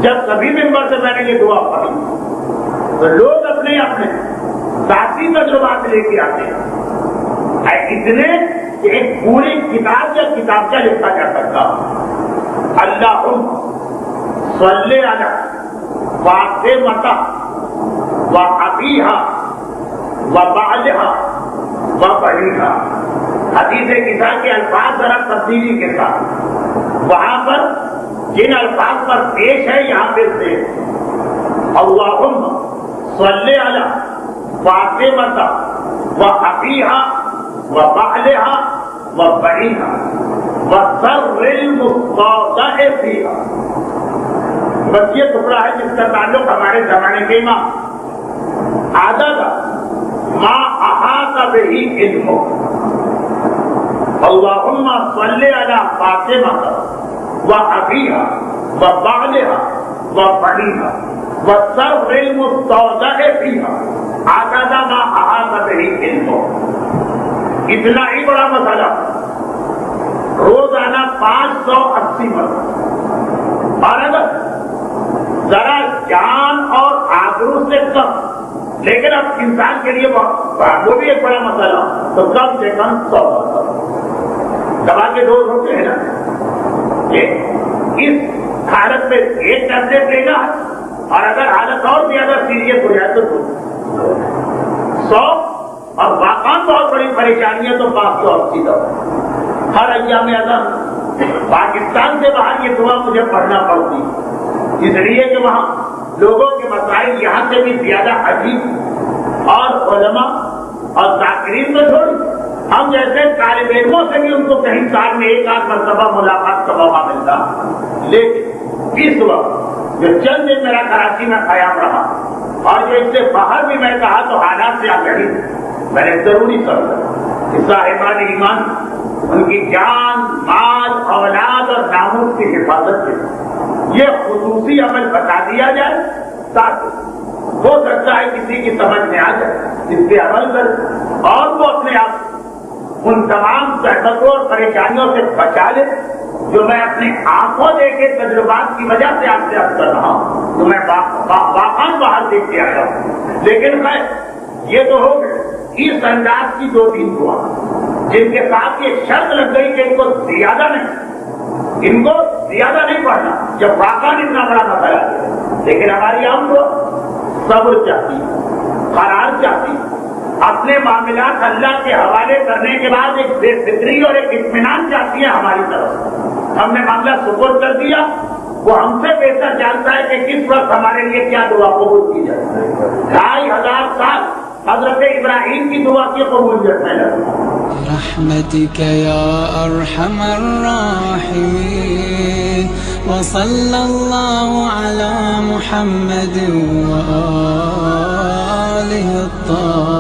جب کبھی ممبر سے میں نے یہ دعا پڑھی تو لوگ اپنے اپنے ذاتی تجربات لے کے آتے ہیں، اتنے کہ ایک پوری کتاب یا کتابچہ لکھا جا سکتا۔ اللہم صلی علی فاطمہ و ابیہا و بعلہا و بنیہا۔ حدیث کسا کے الفاظ ذرا تبدیلی کے ساتھ وہاں پر جن الفاظ پر پیش ہے یہاں پہ سے اللہم صلی علی فاطمہ و ابیہا و بعلہا و بنیہا وَالسَّرِّ الْمُسْتَوْدَعِ فِيهَا۔ بس یہ ٹکڑا ہے جس کا تعلق ہمارے زمانے کے امام عادت ما احاط بہ علمہ۔ اللہم صلی علی فاطمہ و ابیہا و بعلہا و بنیہا وَالسَّرِّ الْمُسْتَوْدَعِ فِيهَا عادت ما احاط بہ علمہ۔ اتنا ہی بڑا مسئلہ روزانہ 580 مرتبہ، اور اگر ذرا جان اور آبرو سے کم، لیکن اب انسان کے لیے وہ بھی ایک بڑا مسئلہ، تو کم سے کم 100 مرتبہ۔ دوا کے ڈوز ہوتے ہیں نا، اس حالت میں ایک ٹیبلٹ لینا ہے، اور اگر حالت اور زیادہ سیریس ہو جائے تو 100، اور واقعا بہت بڑی پریشانی ہے تو 580 دوا۔ ہر ایام اعظم پاکستان سے باہر یہ دعا مجھے پڑھنا پڑتی، اس لیے کہ وہاں لوگوں کے مسائل یہاں سے بھی زیادہ عجیب، اور علماء اور ذاکرین میں چھوڑی، ہم جیسے طالب علموں سے بھی ان کو کہیں سال میں 1 مرتبہ ملاقات کا موقع ملتا، لیکن اس وقت جو چند دن میرا کراچی میں قیام رہا، اور جو اس سے باہر بھی میں کہا تو حالات سے آگہی میں نے ضروری سمجھا کہ صاحبان ایمان ان کی جان، مال، اولاد اور ناموس کی حفاظت کے یہ خصوصی عمل بتا دیا جائے، تاکہ ہو سکتا ہے کسی کی سمجھ میں آ جائے، اس پہ عمل کرے اور وہ اپنے آپ ان تمام زحمتوں اور پریشانیوں سے بچا لے جو میں اپنی آنکھوں دیکھے تجربات کی وجہ سے آپ سے عرض کر رہا ہوں، جو میں واقعا باہر دیکھ کے آیا ہوں۔ لیکن خیر یہ تو ہو گئے اس انداز کی 2-3 دعا جن کے ساتھ یہ شرط لگ گئی کہ ان کو زیادہ نہیں پڑھنا جب واقعا اتنا بڑا مسئلہ ہے، لیکن ہماری عام کو صبر چاہتی، قرار چاہتی، اپنے معاملات اللہ کے حوالے کرنے کے بعد ایک بے فکری اور ایک اطمینان چاہتی ہے ہماری طرف۔ ہم نے معاملہ سپرد کر دیا، وہ ہم سے بہتر جانتا ہے کہ کس وقت ہمارے لیے کیا دعا قبول کی جائے۔ 2500 سال حضرت ابراہیم کی دعا کی قبولیت میں لگا۔ برحمتك يا أرحم الراحمين وصلى الله على محمد وآله الطاهرين۔